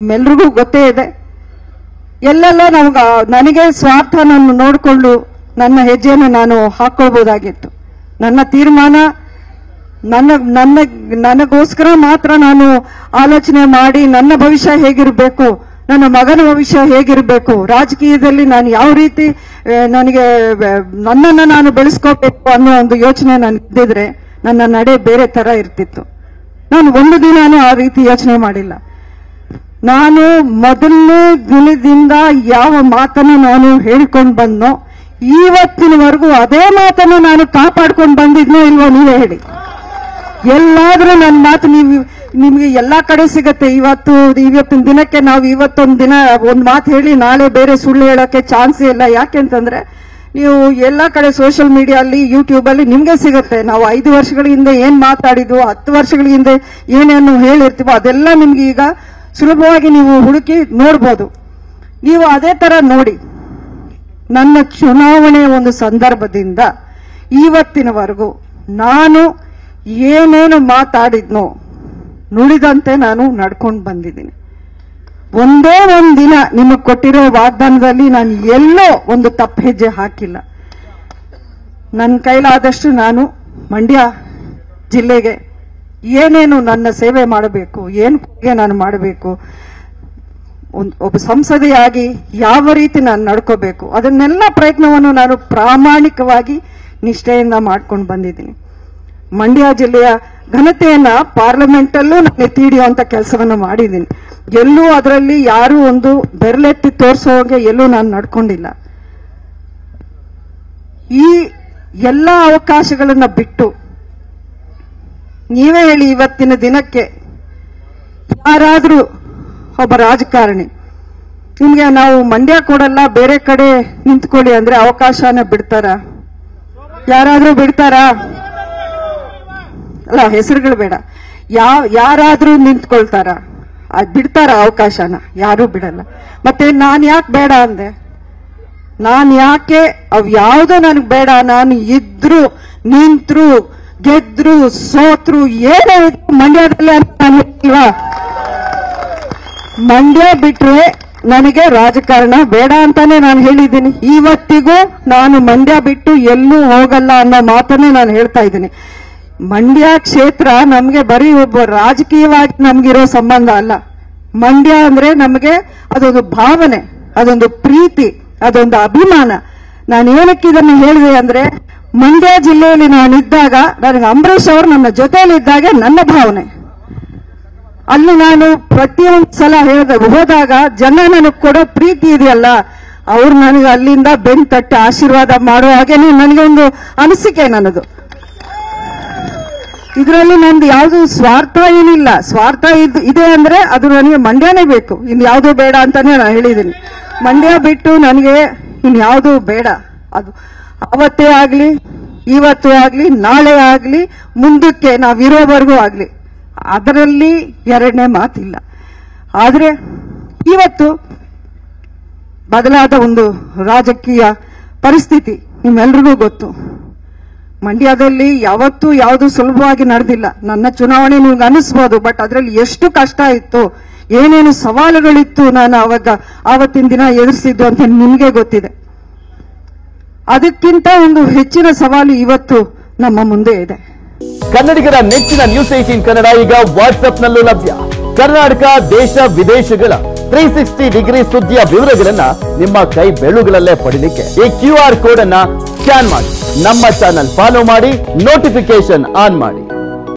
ನಿಮ್ಮೆಲ್ರಿಗೂ ಗೊತ್ತೇ ಇದೆ. ಎಲ್ಲೆಲ್ಲ ನನಗೆ ಸ್ವಾರ್ಥ ನಾನು ನೋಡಿಕೊಂಡು ನನ್ನ ಹೆಜ್ಜೆಯನ್ನು ನಾನು ಹಾಕೊಳ್ಬಹುದಾಗಿತ್ತು. ನನ್ನ ತೀರ್ಮಾನ ನನಗೋಸ್ಕರ ಮಾತ್ರ ನಾನು ಆಲೋಚನೆ ಮಾಡಿ ನನ್ನ ಭವಿಷ್ಯ ಹೇಗಿರಬೇಕು, ನನ್ನ ಮಗನ ಭವಿಷ್ಯ ಹೇಗಿರಬೇಕು, ರಾಜಕೀಯದಲ್ಲಿ ನಾನು ಯಾವ ರೀತಿ ನನ್ನನ್ನು ನಾನು ಬೆಳೆಸ್ಕೋಬೇಕು ಅನ್ನೋ ಒಂದು ಯೋಚನೆ ನನಗಿದ್ದಿದ್ರೆ ನನ್ನ ನಡೆ ಬೇರೆ ತರ ಇರ್ತಿತ್ತು. ನಾನು ಒಂದು ದಿನಾನು ಆ ರೀತಿ ಯೋಚನೆ ಮಾಡಿಲ್ಲ. ನಾನು ಮೊದಲನೇ ದಿನದಿಂದ ಯಾವ ಮಾತನ್ನು ನಾನು ಹೇಳಿಕೊಂಡು ಬಂದನೋ ಇವತ್ತಿನವರೆಗೂ ಅದೇ ಮಾತನ್ನು ನಾನು ಕಾಪಾಡ್ಕೊಂಡು ಬಂದಿದ್ನೋ ಇಲ್ವೋ ನೀವೇ ಹೇಳಿ. ಎಲ್ಲಾದ್ರೂ ನನ್ನ ಮಾತು ನಿಮ್ಗೆ ಎಲ್ಲಾ ಕಡೆ ಸಿಗತ್ತೆ. ಇವತ್ತಿನ ದಿನಕ್ಕೆ ನಾವು ಇವತ್ತೊಂದು ದಿನ ಒಂದು ಮಾತು ಹೇಳಿ ನಾಳೆ ಬೇರೆ ಸುಳ್ಳು ಹೇಳೋಕೆ ಚಾನ್ಸೇ ಇಲ್ಲ. ಯಾಕೆಂತಂದ್ರೆ ನೀವು ಎಲ್ಲಾ ಕಡೆ ಸೋಷಿಯಲ್ ಮೀಡಿಯಾ ಅಲ್ಲಿ ಯೂಟ್ಯೂಬ್ ಅಲ್ಲಿ ನಿಮ್ಗೆ ಸಿಗುತ್ತೆ. ನಾವು 5 ವರ್ಷಗಳ ಹಿಂದೆ ಏನ್ ಮಾತಾಡಿದ್ವು, 10 ವರ್ಷಗಳ ಹಿಂದೆ ಏನೇನು ಹೇಳಿರ್ತೀವೋ ಅದೆಲ್ಲ ನಿಮ್ಗೆ ಈಗ ಸುಲಭವಾಗಿ ನೀವು ಹುಡುಕಿ ನೋಡ್ಬೋದು. ನೀವು ಅದೇ ತರ ನೋಡಿ. ನನ್ನ ಚುನಾವಣೆ ಒಂದು ಸಂದರ್ಭದಿಂದ ಇವತ್ತಿನವರೆಗೂ ನಾನು ಏನೇನು ಮಾತಾಡಿದ್ನೋ ನುಡಿದಂತೆ ನಾನು ನಡ್ಕೊಂಡು ಬಂದಿದ್ದೀನಿ. ಒಂದೇ ಒಂದು ದಿನ ನಿಮಗೆ ಕೊಟ್ಟಿರೋ ವಾಗ್ದಾನದಲ್ಲಿ ನಾನು ಎಲ್ಲೋ ಒಂದು ತಪ್ಪು ಹೆಜ್ಜೆ ಹಾಕಿಲ್ಲ. ನನ್ನ ಕೈಲಾದಷ್ಟು ನಾನು ಮಂಡ್ಯ ಜಿಲ್ಲೆಗೆ ಏನೇನು ನನ್ನ ಸೇವೆ ಮಾಡಬೇಕು, ಏನು ಕೊಡುಗೆ ನಾನು ಮಾಡಬೇಕು, ಒಬ್ಬ ಸಂಸದೆಯಾಗಿ ಯಾವ ರೀತಿ ನಾನು ನಡ್ಕೋಬೇಕು, ಅದನ್ನೆಲ್ಲ ಪ್ರಯತ್ನವನ್ನು ನಾನು ಪ್ರಾಮಾಣಿಕವಾಗಿ ನಿಷ್ಠೆಯಿಂದ ಮಾಡ್ಕೊಂಡು ಬಂದಿದ್ದೀನಿ. ಮಂಡ್ಯ ಜಿಲ್ಲೆಯ ಘನತೆಯನ್ನ ಪಾರ್ಲಿಮೆಂಟ್ ಅಲ್ಲೂ ನಾನು ಎತ್ತಿ ಹಿಡಿಯುವಂತ ಕೆಲಸವನ್ನು ಮಾಡಿದ್ದೀನಿ. ಎಲ್ಲೂ ಅದರಲ್ಲಿ ಯಾರು ಒಂದು ಬೆರಳೆತ್ತಿ ತೋರಿಸೋಗೆ ಎಲ್ಲೂ ನಾನು ನಡ್ಕೊಂಡಿಲ್ಲ. ಈ ಎಲ್ಲ ಅವಕಾಶಗಳನ್ನ ಬಿಟ್ಟು ನೀವೇ ಹೇಳಿ, ಇವತ್ತಿನ ದಿನಕ್ಕೆ ಯಾರಾದ್ರೂ ಒಬ್ಬ ರಾಜಕಾರಣಿ ನಿಮ್ಗೆ ನಾವು ಮಂಡ್ಯ ಕೊಡಲ್ಲ ಬೇರೆ ಕಡೆ ನಿಂತ್ಕೊಳ್ಳಿ ಅಂದ್ರೆ ಅವಕಾಶನ ಬಿಡ್ತಾರ? ಯಾರಾದ್ರೂ ಬಿಡ್ತಾರಾ? ಅಲ್ಲ, ಹೆಸರುಗಳು ಬೇಡ, ಯಾರಾದ್ರೂ ನಿಂತ್ಕೊಳ್ತಾರ? ಬಿಡ್ತಾರ ಅವಕಾಶನ? ಯಾರೂ ಬಿಡಲ್ಲ. ಮತ್ತೆ ನಾನ್ ಯಾಕೆ ಬೇಡ ಅಂದೆ? ನಾನ್ ಯಾಕೆ ಯಾವ್ದೋ ನನಗೆ ಬೇಡ? ನಾನು ಇದ್ರು ನಿಂತ್ರು ಗೆದ್ರು ಸೋತ್ರು ಏನೋ ಮಂಡ್ಯದಲ್ಲಿ ಅಂತ ನಾನು ಹೇಳ್ತೀವಾ? ಮಂಡ್ಯ ಬಿಟ್ರೆ ನನಗೆ ರಾಜಕಾರಣ ಬೇಡ ಅಂತಾನೆ ನಾನು ಹೇಳಿದ್ದೀನಿ. ಇವತ್ತಿಗೂ ನಾನು ಮಂಡ್ಯ ಬಿಟ್ಟು ಎಲ್ಲೂ ಹೋಗಲ್ಲ ಅನ್ನೋ ಮಾತನ್ನೇ ನಾನು ಹೇಳ್ತಾ ಇದ್ದೀನಿ. ಮಂಡ್ಯ ಕ್ಷೇತ್ರ ನಮ್ಗೆ ಬರೀ ಒಬ್ಬ ರಾಜಕೀಯವಾಗಿ ನಮ್ಗಿರೋ ಸಂಬಂಧ ಅಲ್ಲ. ಮಂಡ್ಯ ಅಂದ್ರೆ ನಮಗೆ ಅದೊಂದು ಭಾವನೆ, ಅದೊಂದು ಪ್ರೀತಿ, ಅದೊಂದು ಅಭಿಮಾನ. ನಾನು ಏನಕ್ಕೆ ಇದನ್ನು ಹೇಳಿದೆ ಅಂದ್ರೆ, ಮಂಡ್ಯ ಜಿಲ್ಲೆಯಲ್ಲಿ ನಾನಿದ್ದಾಗ ನನಗೆ ಅಂಬರೀಷ್ ಅವರು ನನ್ನ ಜೊತೆಯಲ್ಲಿದ್ದಾಗ ನನ್ನ ಭಾವನೆ. ಅಲ್ಲಿ ನಾನು ಪ್ರತಿಯೊಂದು ಸಲ ಹೋದಾಗ ಜನ ನನಗೆ ಕೊಡೋ ಪ್ರೀತಿ ಇದೆಯಲ್ಲ, ಅವ್ರು ನನಗೆ ಅಲ್ಲಿಂದ ಬೆನ್ನು ತಟ್ಟಿ ಆಶೀರ್ವಾದ ಮಾಡೋ ಹಾಗೇನೆ ನನಗೆ ಒಂದು ಅನಿಸಿಕೆ ನನ್ನದು. ಇದರಲ್ಲಿ ನಂದು ಯಾವುದು ಸ್ವಾರ್ಥ ಏನಿಲ್ಲ. ಸ್ವಾರ್ಥ ಇದೆ ಅಂದ್ರೆ ಅದು ನನಗೆ ಮಂಡ್ಯನೇ ಬೇಕು, ಇನ್ನು ಯಾವುದೂ ಬೇಡ ಅಂತಾನೆ ನಾನು ಹೇಳಿದ್ದೀನಿ. ಮಂಡ್ಯ ಬಿಟ್ಟು ನನಗೆ ಇನ್ಯಾವುದೂ ಬೇಡ. ಅದು ಅವತ್ತೇ ಆಗ್ಲಿ, ಇವತ್ತು ಆಗ್ಲಿ, ನಾಳೆ ಆಗ್ಲಿ, ಮುಂದಕ್ಕೆ ನಾವಿರೋವರೆಗೂ ಆಗ್ಲಿ, ಅದರಲ್ಲಿ ಎರಡನೇ ಮಾತಿಲ್ಲ. ಆದ್ರೆ ಇವತ್ತು ಬದಲಾದ ಒಂದು ರಾಜಕೀಯ ಪರಿಸ್ಥಿತಿ ನಿಮ್ಮೆಲ್ರಿಗೂ ಗೊತ್ತು. ಮಂಡ್ಯದಲ್ಲಿ ಯಾವತ್ತೂ ಯಾವುದು ಸುಲಭವಾಗಿ ನಡೆದಿಲ್ಲ. ನನ್ನ ಚುನಾವಣೆ ನಿಮ್ಗೆ ಅನಿಸ್ಬೋದು, ಬಟ್ ಅದರಲ್ಲಿ ಎಷ್ಟು ಕಷ್ಟ ಇತ್ತು, ಏನೇನು ಸವಾಲುಗಳಿತ್ತು ನಾನು ಆವತ್ತಿನ ದಿನ ಎದುರಿಸಿದ್ದು ಅಂತ ನಿಮ್ಗೆ ಗೊತ್ತಿದೆ. ಅದಕ್ಕಿಂತ ಒಂದು ಹೆಚ್ಚಿನ ಸವಾಲು ಇವತ್ತು ನಮ್ಮ ಮುಂದೆ ಇದೆ. ಕನ್ನಡಿಗರ ನೆಚ್ಚಿನ ನ್ಯೂಸ್ 18 ಕನ್ನಡ ಈಗ ವಾಟ್ಸ್ಆಪ್ನಲ್ಲೂ ಲಭ್ಯ. ಕರ್ನಾಟಕ, ದೇಶ ವಿದೇಶಗಳ 360 ಡಿಗ್ರಿ ಸುದ್ದಿಯ ವಿವರಗಳನ್ನ ನಿಮ್ಮ ಕೈ ಬೆರಳುಗಳಲ್ಲೇ ಪಡಿಲಿಕ್ಕೆ ಈ QR ಕೋಡ್ ಅನ್ನ ಸ್ಕ್ಯಾನ್ ಮಾಡಿ, ನಮ್ಮ ಚಾನಲ್ ಫಾಲೋ ಮಾಡಿ, ನೋಟಿಫಿಕೇಶನ್ ಆನ್ ಮಾಡಿ.